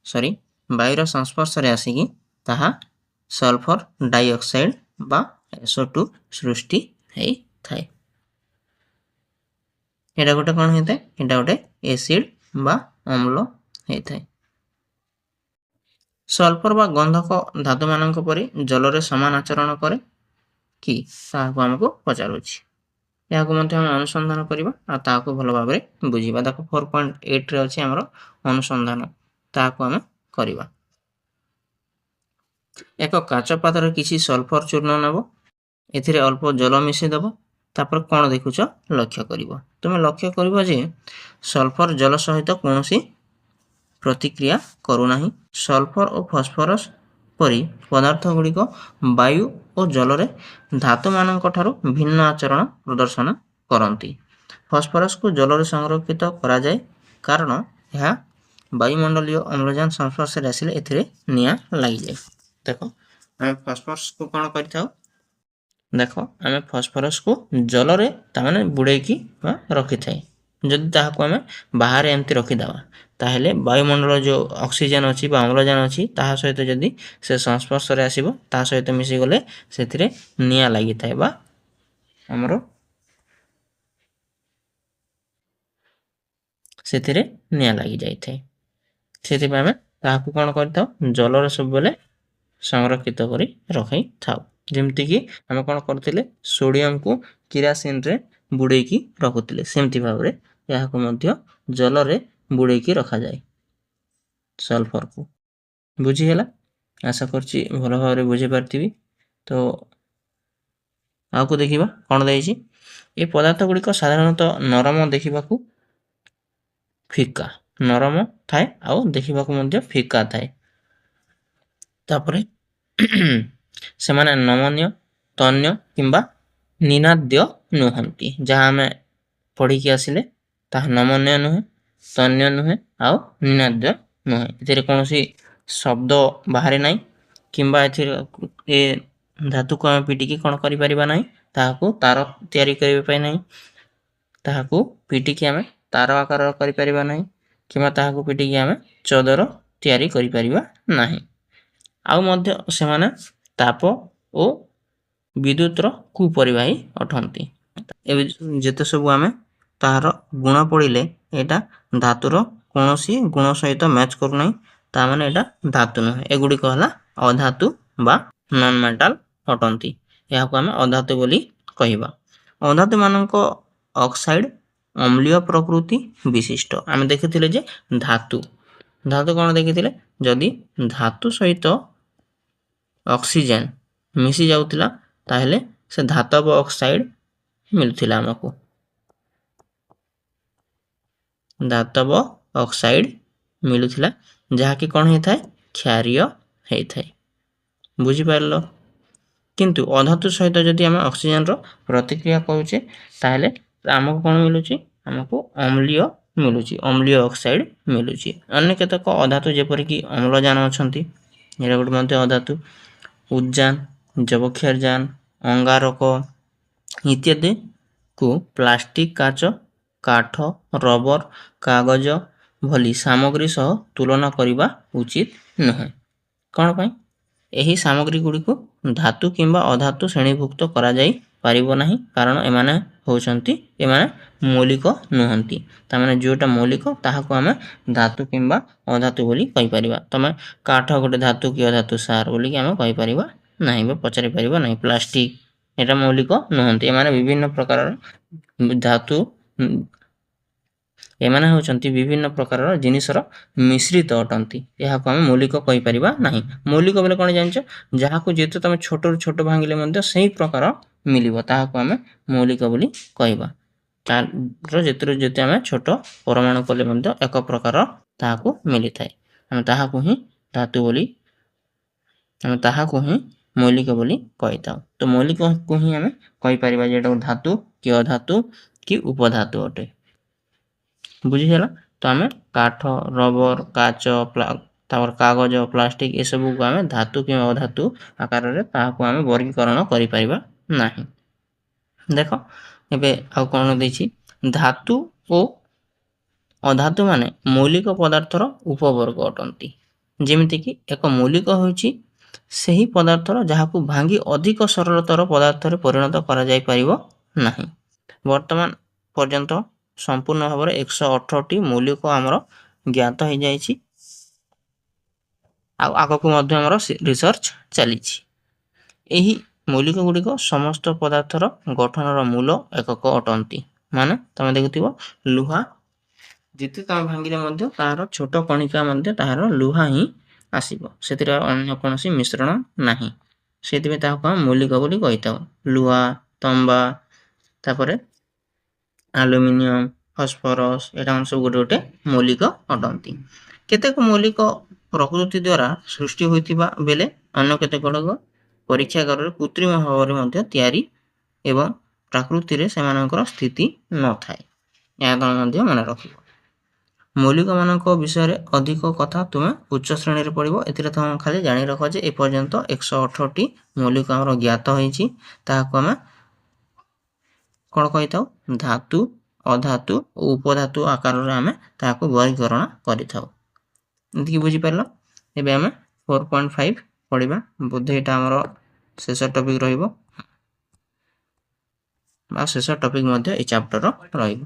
सॉरी वायुर संस्पर्श आसिकी ताहा सल्फर डाइऑक्साइड बा SO2 सृष्टि होता है। एटा गोटे कौन होता है एटा गोटे एसिड बा अम्ल होता है। सल्फर बा गंधक धातु मानक परि जल रे समान आचरण करे कि ताहाको हमको पचारुछि। याको मध्ये हम अनुसंधान करिबा आ ताहाको भलो भाबरे बुझिबा। देखो 4.8 रे अछि हमरो अनुसंधान ताहाको हम करिबा। एक काच पात्र किछि सल्फर चूर्ण नबो एथिरे अल्प जल मिसि दबो तापर कोन देखुछ लक्ष्य करिवो। तुमे लक्ष्य करिवो जे सल्फर जल सहित कोनोसी प्रतिक्रिया करू नाही। सल्फर और फॉस्फोरस परी पदार्थ गुड़िक वायु और जल रे धातु मानक ठारू भिन्न आचरण प्रदर्शन करती। फॉस्फोरस को जल रे संरक्षित करा जाए कारण यह वायुमंडलीय अम्लजान संस्पर्श रे आसिले एथिरे निया लागि जाए। देखो हम फॉस्फोरस को कोन करथाउ देखो आम फॉस्फोरस को जल रे तामाने बुड़ेकी रखि थाए। जदि ताहाको आमे बाहर एमती रखिदेवा ताहेले वायुमंडल जो ऑक्सीजन अछि बा अम्लजान अछि ताहा सहित जदि से संस्पर्श रे आसीबो ताहा सहित मिसि गले सेथिरे निया लागि थाए बा हमरो सेथिरे निया लागि जाई थाए। सेति पय आमे ताहाको कोन करथाउ जल रे सब बेले संरक्षित करी रखै थाउ। जेमति कि हम कोन करथिले सोडियम को किरासिन रे बुड़ेकी रखुथिले सेमति भाबरे याको मध्य जल रे बुड़ेकी रखा जाए सल्फर को। बुझी हैला आशा करछि भलो भाबरे बुझी पारथिबी। तो आको देखिबा कोन दैछि ए पदार्थ गुडी को साधारणतः नरम देखिबाकू फिका नरम थाए आउ देखिबाकू मध्य फिका थाए। तापरे से माने नमनीय तन्य किंबा निनाद्य नुहंती जहां हमें पढ़ी के आसिले ता नमनीय नुहे तन्य नुहे आउ निनाद्य नुहे। एथिरे कोनोसी शब्द बाहरे नाही किंबा एथिरे ए धातु को हम पीटी के कोन करि परिबा नाही ताहाको तार तयारी करिबा पय नाही ताहाको पीटी के हमें तार आकार करि परिबा नाही किंबा ताहाको पीटी के हमें चदर तयारी करि परिबा नाही। आउ मध्य से माने ताप ओ विद्युत रो कुपरिवाही अठंती। एबे जेते सब आमे तार गुण पड़िले एटा धातुर कोनोसी गुण सहित मैच करू नाही ता माने एटा धातु नहे एगुडी कहला अधातु बा नॉन मेटल अटंती। याको आमे अधातु बोली कहिबा। अधातु मानक ऑक्साइड अम्लीय प्रकृति विशिष्ट आमे देखिथिले जे धातु धातु कोन देखिथिले जदि धातु सहित ऑक्सीजन मिसी जाउतिला ताहेले से धातव ऑक्साइड मिलथिला हमको धातव ऑक्साइड मिलुथिला जहा कि कोन हेथाय क्षारीय हेथाय। बुझी पारलो किंतु अधातु सहित जदि हम ऑक्सीजन रो प्रतिक्रिया करूचे ताहेले हमको कोन मिलुची हमको अम्लीय मिलुची अम्लीय ऑक्साइड मिलुची। अन्य केतक अधातु जेपरि कि अम्लजान अछंती एरा गुड मध्ये अधातु उद्जान जबक्षारजान अंगारक इत्यादि को प्लास्टिक काच काठ रबर कागज भली सामग्री सह तुलना करिबा उचित नहे। कोन पय एही सामग्री गुडी को धातु किंबा अधातु श्रेणीभुक्त करा जाई पारिबो नाही कारण एमाने होचंती एमाने मौलिक नुहंती ता माने जोटा मौलिक ताहाको हमें धातु किंबा अधातु बोली कहि परिबा। तमे काठ गोटे धातु कि अधातु सार बोली कि हमें कहि परिबा नाही बे पचारि परिबा नाही। प्लास्टिक एटा मौलिक नुहंती एमाने विभिन्न प्रकार धातु एमाने होचंती विभिन्न प्रकार जिनिसर मिश्रित अटंती याको हम मौलिक कहि परिबा नाही। मौलिक बोले कोन जानछ जहाको जेते तमे छोट छोट भांगिले मध्ये सही प्रकार मिलिबो ताहाको हम मौलिक बोली कहिबा। तार जेते जेते हम छोट परमाणु कोले मध्ये एक प्रकार ताहाको मिलि थाए हम ताहाको ही धातु बोली हम ताहाको ही मौलिक बोली कहिताउ। तो मौलिक को ही हम कहि परिबा जेटा धातु कि अधातु कि उपधातु अटे। ବୁଝିହେଲା। ତ ଆମେ କାଠ, ରବର, କାଚ, ତାପରେ କାଗଜ, ପ୍ଲାଷ୍ଟିକ ଏସବୁକୁ ଆମେ ଧାତୁ କିମ୍ବା ଅଧାତୁ ଆକାରରେ ତାହାକୁ ଆମେ ବର୍ଗୀକରଣ କରିପାରିବା ନାହିଁ। ଦେଖ ଏବେ ଆଉ କ'ଣ ଦେଇଛି, ଧାତୁ ଓ ଅଧାତୁ ମାନେ ମୌଳିକ ପଦାର୍ଥର ଉପବର୍ଗ ଅଟନ୍ତି। ଯେମିତିକି ଏକ ମୌଳିକ ହେଉଛି ସେହି ପଦାର୍ଥର ଯାହାକୁ ଭାଙ୍ଗି ଅଧିକ ସରଳତର ପଦାର୍ଥରେ ପରିଣତ କରାଯାଇପାରିବ ନାହିଁ। ବର୍ତ୍ତମାନ ପର୍ଯ୍ୟନ୍ତ ସମ୍ପୂର୍ଣ୍ଣ ଭାବରେ 118ଟି ମୌଳିକ ଆମର ଜ୍ଞାତ ହୋଇଯାଇଛି, ଆଉ ଆଗକୁ ମଧ୍ୟ ଆମର ରିସର୍ଚ୍ଚ ଚାଲିଛି। ଏହି ମୌଳିକ ଗୁଡ଼ିକ ସମସ୍ତ ପଦାର୍ଥର ଗଠନର ମୂଳ ଏକକ ଅଟନ୍ତି। ମାନେ ତମେ ଦେଖୁଥିବ ଲୁହା ଯେତେ ତମେ ଭାଙ୍ଗିଲେ ମଧ୍ୟ ତାହାର ଛୋଟ କଣିକା ମଧ୍ୟ ତାହାର ଲୁହା ହିଁ ଆସିବ, ସେଥିରେ ଅନ୍ୟ କୌଣସି ମିଶ୍ରଣ ନାହିଁ। ସେଥିପାଇଁ ତାହାକୁ ଆମେ ମୌଳିକ ବୋଲି କହିଥାଉ। ଲୁହା, ତମ୍ବା, ତାପରେ ଆଲୁମିନିୟମ, ଫସ୍ଫରସ୍, ଏଟା ସବୁ ଗୋଟେ ଗୋଟେ ମୌଳିକ ଅଟନ୍ତି। କେତେକ ମୌଳିକ ପ୍ରକୃତି ଦ୍ୱାରା ସୃଷ୍ଟି ହୋଇଥିବା ବେଲେ ଅନ୍ୟ କେତେକ ଗୁଡ଼ିକ ପରୀକ୍ଷାଗାରରେ କୃତ୍ରିମ ଭାବରେ ମଧ୍ୟ ତିଆରି ଏବଂ ପ୍ରକୃତିରେ ସେମାନଙ୍କର ସ୍ଥିତି ନଥାଏ। ଏହା କ'ଣ ମଧ୍ୟ ମନେ ରଖିବ। ମୌଳିକମାନଙ୍କ ବିଷୟରେ ଅଧିକ କଥା ତୁମେ ଉଚ୍ଚ ଶ୍ରେଣୀରେ ପଢ଼ିବ। ଏଥିରେ ତୁମେ ଖାଲି ଜାଣି ରଖ ଯେ ଏପର୍ଯ୍ୟନ୍ତ 118ଟି ମୌଳିକ ଆମର ଜ୍ଞାତ ହୋଇଛି। ତାହାକୁ ଆମେ କ'ଣ କହିଥାଉ, ଧାତୁ, ଅଧାତୁ ଓ ଉପଧାତୁ ଆକାରରେ ଆମେ ତାହାକୁ ବର୍ଗୀକରଣ କରିଥାଉ। ଏତିକି ବୁଝିପାରିଲ। ଏବେ ଆମେ 4.5 ପଢ଼ିବା। ବୋଧେ ଏଇଟା ଆମର ଶେଷ ଟପିକ୍ ରହିବ, ବା ଶେଷ ଟପିକ୍ ମଧ୍ୟ এই ଚାପ୍ଟରର ରହିବ।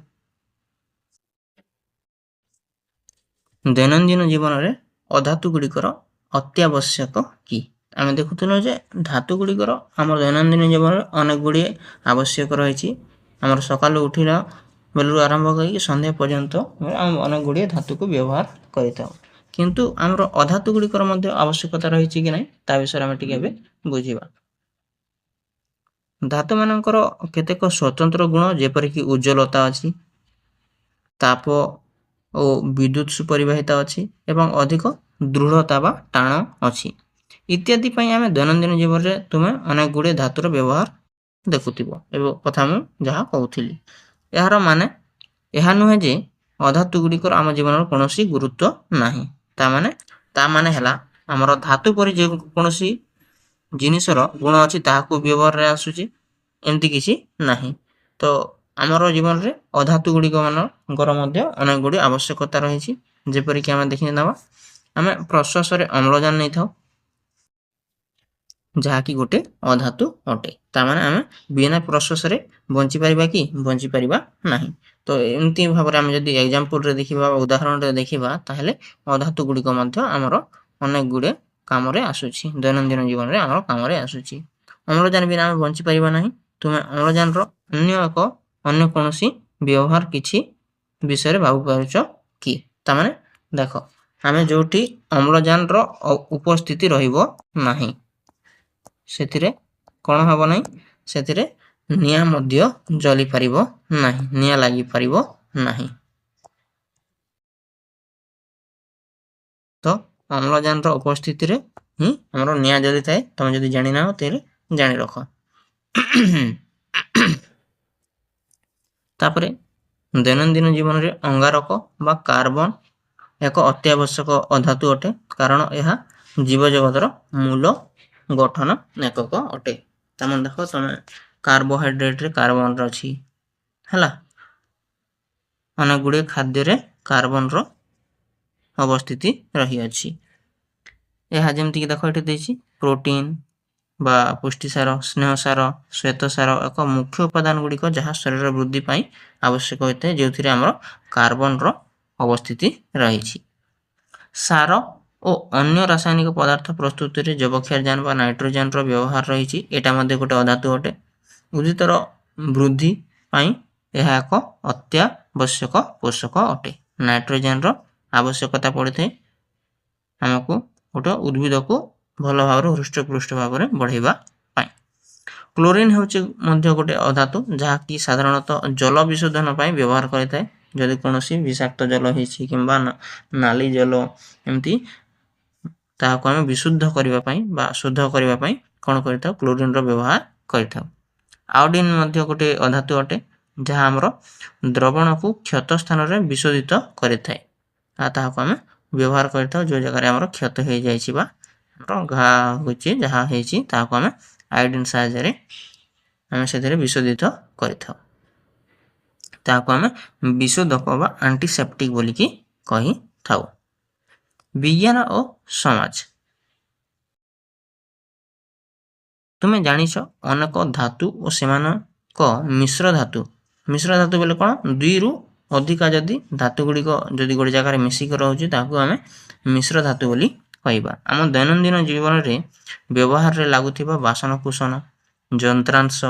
ଦୈନନ୍ଦିନ ଜୀବନରେ ଅଧାତୁ ଗୁଡ଼ିକର ଅତ୍ୟାବଶ୍ୟକ କି? ଆମେ ଦେଖୁଥିଲୁ ଯେ ଧାତୁ ଗୁଡ଼ିକର ଆମର ଦୈନନ୍ଦିନ ଜୀବନରେ ଅନେକ ଗୁଡ଼ିଏ ଆବଶ୍ୟକ ରହିଛି। ଆମର ସକାଳୁ ଉଠିଲା ବେଳରୁ ଆରମ୍ଭ କରିକି ସନ୍ଧ୍ୟା ପର୍ଯ୍ୟନ୍ତ ଆମେ ଅନେକ ଗୁଡ଼ିଏ ଧାତୁକୁ ବ୍ୟବହାର କରିଥାଉ। କିନ୍ତୁ ଆମର ଅଧାତୁ ଗୁଡ଼ିକର ମଧ୍ୟ ଆବଶ୍ୟକତା ରହିଛି କି ନାହିଁ ତା ବିଷୟରେ ଆମେ ଟିକେ ଏବେ ବୁଝିବା। ଧାତୁମାନଙ୍କର କେତେକ ସ୍ୱତନ୍ତ୍ର ଗୁଣ ଯେପରିକି ଉଜ୍ଜ୍ୱଳତା ଅଛି, ତାପ ଓ ବିଦ୍ୟୁତ୍ ସୁପରିବାହିତା ଅଛି ଏବଂ ଅଧିକ ଦୃଢ଼ତା ବା ଟାଣ ଅଛି ଇତ୍ୟାଦି ପାଇଁ ଆମେ ଦୈନନ୍ଦିନ ଜୀବନରେ ତୁମେ ଅନେକ ଗୁଡ଼ିଏ ଧାତୁର ବ୍ୟବହାର ଦେଖୁଥିବ। ଏବେ କଥା ମୁଁ ଯାହା କହୁଥିଲି, ଏହାର ମାନେ ଏହା ନୁହେଁ ଯେ ଅଧାତୁ ଗୁଡ଼ିକର ଆମ ଜୀବନର କୌଣସି ଗୁରୁତ୍ୱ ନାହିଁ। ତା ମାନେ ହେଲା ଆମର ଧାତୁ ପରି ଯେ କୌଣସି ଜିନିଷର ଗୁଣ ଅଛି ତାହାକୁ ବ୍ୟବହାରରେ ଆସୁଛି, ଏମିତି କିଛି ନାହିଁ। ତ ଆମର ଜୀବନରେ ଅଧାତୁ ଗୁଡ଼ିକମାନଙ୍କର ମଧ୍ୟ ଅନେକ ଗୁଡ଼ିଏ ଆବଶ୍ୟକତା ରହିଛି। ଯେପରିକି ଆମେ ଦେଖିନେବା, ଆମେ ପ୍ରଶ୍ୱାସରେ ଅମ୍ଳଜାନ ନେଇଥାଉ, ଯାହାକି ଗୋଟେ ଅଧାତୁ ଅଟେ। ତାମାନେ ଆମେ ବିନା ପ୍ରଶ୍ୱାସରେ ବଞ୍ଚିପାରିବା କି? ବଞ୍ଚିପାରିବା ନାହିଁ। ତ ଏମିତି ଭାବରେ ଆମେ ଯଦି ଏକ୍ଜାମ୍ପଲରେ ଦେଖିବା, ଉଦାହରଣରେ ଦେଖିବା, ତାହେଲେ ଅଧାତୁ ଗୁଡ଼ିକ ମଧ୍ୟ ଆମର ଅନେକ ଗୁଡ଼ିଏ କାମରେ ଆସୁଛି। ଦୈନନ୍ଦିନ ଜୀବନରେ ଆମର କାମରେ ଆସୁଛି। ଅମ୍ଳଜାନ ବିନା ଆମେ ବଞ୍ଚିପାରିବା ନାହିଁ। ତୁମେ ଅମ୍ଳଜାନର ଅନ୍ୟ କୌଣସି ବ୍ୟବହାର କିଛି ବିଷୟରେ ଭାବିପାରୁଛ କି? ତାମାନେ ଦେଖ, ଆମେ ଯେଉଁଠି ଅମ୍ଳଜାନର ଉପସ୍ଥିତି ରହିବ ନାହିଁ ସେଥିରେ କ'ଣ ହେବ ନାହିଁ, ସେଥିରେ ନିଆଁ ମଧ୍ୟ ଜଳିପାରିବ ନାହିଁ, ନିଆଁ ଲାଗିପାରିବ ନାହିଁ। ତ ଅମ୍ଳଜାନର ଉପସ୍ଥିତିରେ ହିଁ ଆମର ନିଆଁ ଜଳିଥାଏ। ତମେ ଯଦି ଜାଣିନାହ ତାହେଲେ ଜାଣି ରଖ। ତାପରେ ଦୈନନ୍ଦିନ ଜୀବନରେ ଅଙ୍ଗାରକ ବା କାର୍ବନ ଏକ ଅତ୍ୟାବଶ୍ୟକ ଅଧାତୁ ଅଟେ, କାରଣ ଏହା ଜୀବଜଗତର ମୂଳ ଗଠନ ଏକକ ଅଟେ। ତାମାନେ ଦେଖ, ତମେ କାର୍ବୋହାଇଡ୍ରେଟରେ କାର୍ବନ ଅଛି, ହେଲା, ଅନେକ ଗୁଡ଼ିଏ ଖାଦ୍ୟରେ କାର୍ବନର ଅବସ୍ଥିତି ରହିଅଛି। ଏହା ଯେମିତିକି ଦେଖ ଏଠି ଦେଇଛି, ପ୍ରୋଟିନ୍ ବା ପୁଷ୍ଟିସାର, ସ୍ନେହସାର, ଶ୍ୱେତସାର ଏକ ମୁଖ୍ୟ ଉପାଦାନ ଗୁଡ଼ିକ ଯାହା ଶରୀର ବୃଦ୍ଧି ପାଇଁ ଆବଶ୍ୟକ ହୋଇଥାଏ, ଯେଉଁଥିରେ ଆମର କାର୍ବନର ଅବସ୍ଥିତି ରହିଛି। ସାର ଓ ଅନ୍ୟ ରାସାୟନିକ ପଦାର୍ଥ ପ୍ରସ୍ତୁତିରେ ଯବକ୍ଷାରଜାନ ବା ନାଇଟ୍ରୋଜେନର ବ୍ୟବହାର ରହିଛି। ଏଟା ମଧ୍ୟ ଗୋଟେ ଅଧାତୁ ଅଟେ। ଉଦ୍ଭିଦର ବୃଦ୍ଧି ପାଇଁ ଏହା ଏକ ଅତ୍ୟାବଶ୍ୟକ ପୋଷକ ଅଟେ। ନାଇଟ୍ରୋଜେନର ଆବଶ୍ୟକତା ପଡ଼ିଥାଏ ଆମକୁ ଗୋଟେ ଉଦ୍ଭିଦକୁ ଭଲ ଭାବରେ ହୃଷ୍ଟପୃଷ୍ଟ ଭାବରେ ବଢ଼ାଇବା ପାଇଁ। କ୍ଲୋରିନ୍ ହେଉଛି ମଧ୍ୟ ଗୋଟେ ଅଧାତୁ, ଯାହାକି ସାଧାରଣତଃ ଜଳ ବିଶୋଧନ ପାଇଁ ବ୍ୟବହାର କରିଥାଏ। ଯଦି କୌଣସି ବିଷାକ୍ତ ଜଳ ହେଇଛି କିମ୍ବା ନାଲି ଜଳ ଏମିତି, ତାହାକୁ ଆମେ ବିଶୁଦ୍ଧ କରିବା ପାଇଁ ବା ଶୁଦ୍ଧ କରିବା ପାଇଁ କ'ଣ କରିଥାଉ, କ୍ଲୋରିନ୍ର ବ୍ୟବହାର କରିଥାଉ। ଆୟୋଡିନ୍ ମଧ୍ୟ ଗୋଟେ ଅଧାତୁ ଅଟେ, जहाँ आमर द्रवण को क्षत स्थान में विशोधित करें ताकू आम व्यवहार कर जो जगह आमर क्षत हो जामर घा हो जहाँ होताकू आम आयोडीन साहाय्य आम से विशोधित कर आम विशोधक बा एंटीसेप्टिक बोलिकी कही थाउ। विज्ञान और समाज तुम्हें जानिछ अनेक धातु और सेमानक मिश्र धातु बोले कौन दुई रु अधिका जदि धातु गुड़िक जदि गोटे जगह मिसिक रोचे ताकू आम मिश्र धातु बोली कहबा। आम दैनंदिन जीवन में व्यवहार रे लागुथिबा बासनकुसन यंत्रांश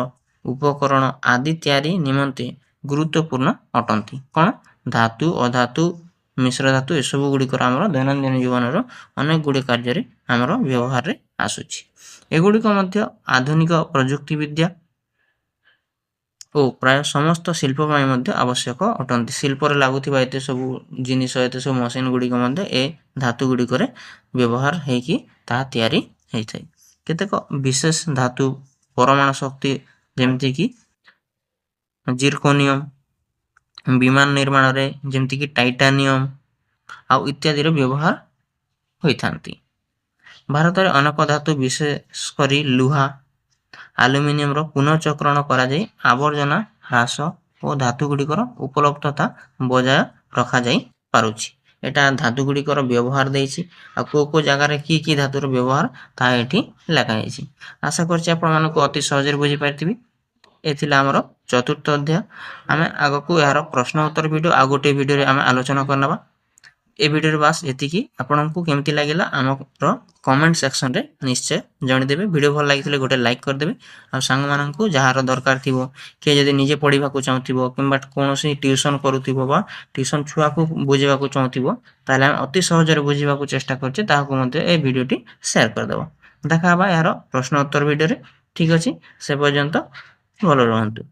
उपकरण आदि तैयारी निमंते गुरुत्वपूर्ण अटंती कौन धातु अधातु मिश्र धातु एसबू गुड़िक आमर दैनंदिन जीवन अनेक गुड़े कार्य आमर व्यवहार रे आसुछि। एगुड़िक मध्य आधुनिक प्रजुक्ति विद्या और प्राय समस्त शिल्प आवश्यक अटंती। शिल्प लगुवा एत सब जिनिस एत सब मशीन गुड़िक ए धातु गुड़िक व्यवहार होती तैयारी होता है। केतेक विशेष धातु परमाणु शक्ति जमती कि जिरकोनियम विमान निर्माण रे जमती कि टाइटानियम आउ इत्यादि व्यवहार होता। भारत में अनेक धातु विशेषकर लुहा आलुमिनियम पुनःचक्रण करा जाय आवर्जना ह्रास और धातु गुड़िकर उपलब्धता बजाय रखा जाई पारुछि। एटा धातु गुड़िकर व्यवहार देछि आ को जगह की धातुर व्यवहार ता एठी लिखा जाइछि। आशा करछि आपण मानको अति सहज रे बुझी पारथिबि। एथिला हमर चतुर्थ अध्याय आमे आगको यार प्रश्न उत्तर वीडियो आ गोटे वीडियो रे आमे आलोचना करनबा। ए वीडियो रे बस एतिकी आपनकु केमति लागिला हमर कमेंट सेक्शन रे निश्चय जणी देबे। वीडियो भल लागितले गोटे लाइक कर देबे आ संग माननकु जहार दरकार थिबो के जदि निजे पढिबा को चाहथिबो किबा कोनोसी ट्यूशन करूथिबो बा ट्यूशन छुआ को बुझिबा को चाहथिबो ताले अति सहज रे बुझिबा को चेष्टा करछे ताहाको मध्ये ए वीडियोटी शेयर कर देबो। देखा बा यार प्रश्न उत्तर वीडियो रे। ठीक अछि से पर्यंत भलो रहंतु।